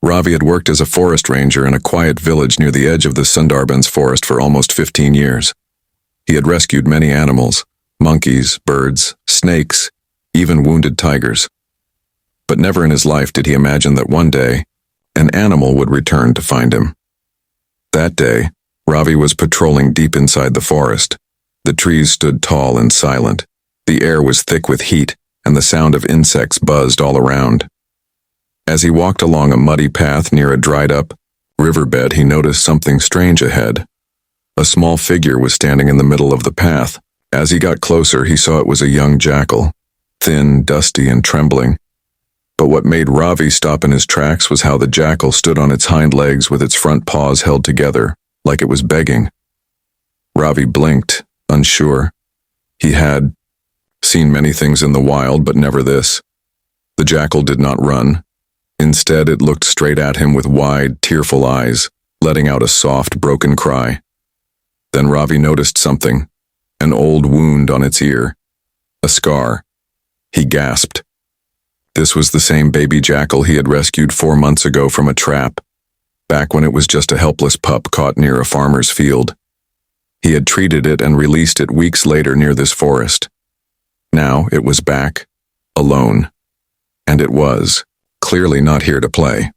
Ravi had worked as a forest ranger in a quiet village near the edge of the Sundarbans forest for almost 15 years. He had rescued many animals, monkeys, birds, snakes, even wounded tigers. But never in his life did he imagine that one day, an animal would return to find him. That day, Ravi was patrolling deep inside the forest. The trees stood tall and silent. The air was thick with heat, and the sound of insects buzzed all around. As he walked along a muddy path near a dried-up riverbed, he noticed something strange ahead. A small figure was standing in the middle of the path. As he got closer, he saw it was a young jackal, thin, dusty, and trembling. But what made Ravi stop in his tracks was how the jackal stood on its hind legs with its front paws held together, like it was begging. Ravi blinked, unsure. He had seen many things in the wild, but never this. The jackal did not run. Instead, it looked straight at him with wide, tearful eyes, letting out a soft, broken cry. Then Ravi noticed something, an old wound on its ear, a scar. He gasped. This was the same baby jackal he had rescued 4 months ago from a trap, back when it was just a helpless pup caught near a farmer's field. He had treated it and released it weeks later near this forest. Now it was back, alone, and it was clearly not here to play.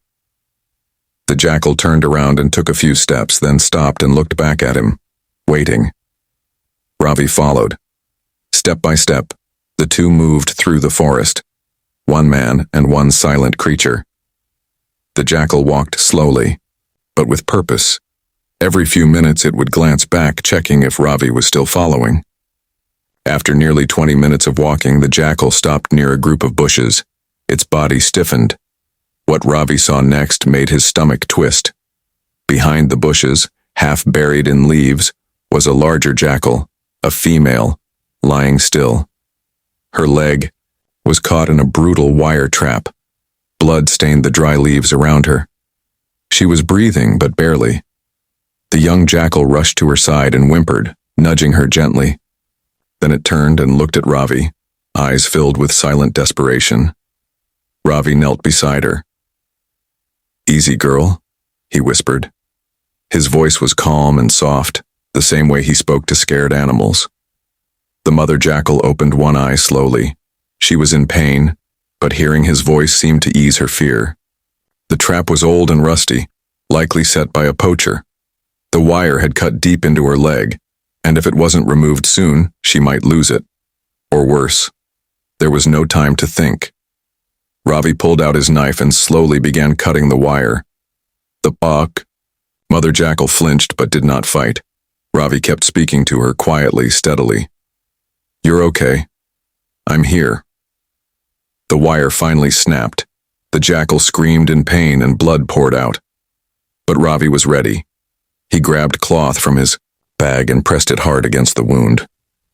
The jackal turned around and took a few steps, then stopped and looked back at him, waiting. Ravi followed. Step by step, the two moved through the forest, one man and one silent creature. The jackal walked slowly, but with purpose. Every few minutes it would glance back, checking if Ravi was still following. After nearly 20 minutes of walking, the jackal stopped near a group of bushes. Its body stiffened. What Ravi saw next made his stomach twist. Behind the bushes, half buried in leaves, was a larger jackal, a female, lying still. Her leg was caught in a brutal wire trap. Blood stained the dry leaves around her. She was breathing, but barely. The young jackal rushed to her side and whimpered, nudging her gently. Then it turned and looked at Ravi, eyes filled with silent desperation. Ravi knelt beside her. "Easy, girl," he whispered. His voice was calm and soft, the same way he spoke to scared animals. The mother jackal opened one eye slowly. She was in pain, but hearing his voice seemed to ease her fear. The trap was old and rusty, likely set by a poacher. The wire had cut deep into her leg, and if it wasn't removed soon, she might lose it. Or worse. There was no time to think. Ravi pulled out his knife and slowly began cutting the wire. The buck. Mother jackal flinched but did not fight. Ravi kept speaking to her quietly, steadily. "You're okay. I'm here." The wire finally snapped. The jackal screamed in pain and blood poured out. But Ravi was ready. He grabbed cloth from his bag and pressed it hard against the wound.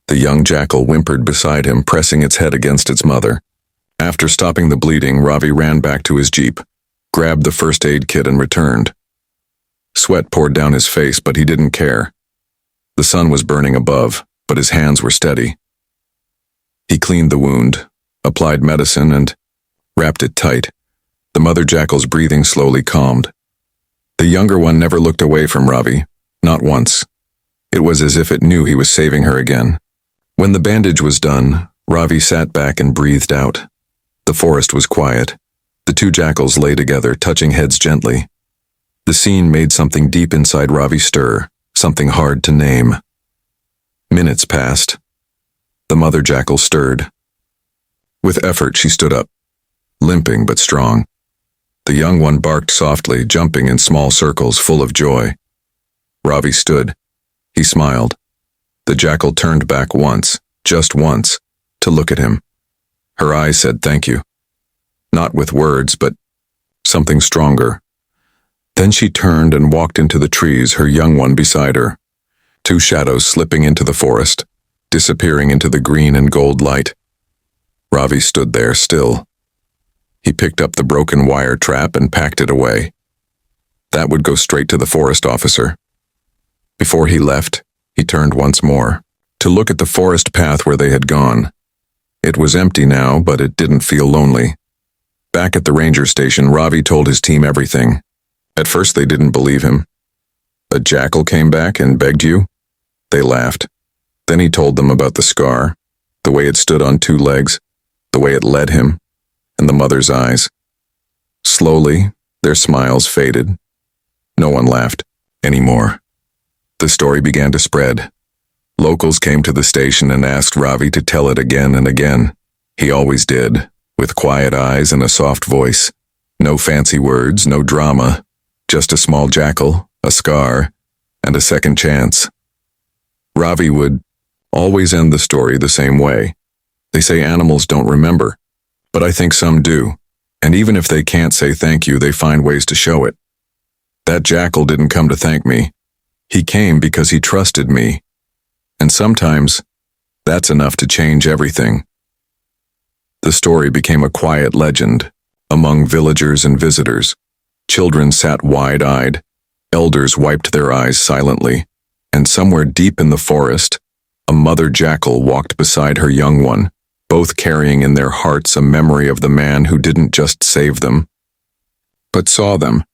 The young jackal whimpered beside him, pressing its head against its mother. After stopping the bleeding, Ravi ran back to his jeep, grabbed the first aid kit and returned. Sweat poured down his face, but he didn't care. The sun was burning above, but his hands were steady. He cleaned the wound, applied medicine, and wrapped it tight. The mother jackal's breathing slowly calmed. The younger one never looked away from Ravi, not once. It was as if it knew he was saving her again. When the bandage was done, Ravi sat back and breathed out. The forest was quiet. The two jackals lay together, touching heads gently. The scene made something deep inside Ravi stir, something hard to name. Minutes passed. The mother jackal stirred. With effort, she stood up, limping but strong. The young one barked softly, jumping in small circles, full of joy. Ravi stood. He smiled. The jackal turned back once, just once, to look at him. Her eyes said thank you. Not with words, but something stronger. Then she turned and walked into the trees, her young one beside her. Two shadows slipping into the forest, disappearing into the green and gold light. Ravi stood there still. He picked up the broken wire trap and packed it away. That would go straight to the forest officer. Before he left, he turned once more, to look at the forest path where they had gone. It was empty now, but it didn't feel lonely. Back at the ranger station, Ravi told his team everything. At first they didn't believe him. A jackal came back and begged you? They laughed. Then he told them about the scar, the way it stood on two legs, the way it led him, and the mother's eyes. Slowly, their smiles faded. No one laughed anymore. The story began to spread. Locals came to the station and asked Ravi to tell it again and again. He always did, with quiet eyes and a soft voice. No fancy words, no drama, just a small jackal, a scar, and a second chance. Ravi would always end the story the same way. They say animals don't remember, but I think some do. And even if they can't say thank you, they find ways to show it. That jackal didn't come to thank me. He came because he trusted me. And sometimes, that's enough to change everything. The story became a quiet legend among villagers and visitors. Children sat wide-eyed, elders wiped their eyes silently, and somewhere deep in the forest, a mother jackal walked beside her young one, both carrying in their hearts a memory of the man who didn't just save them, but saw them.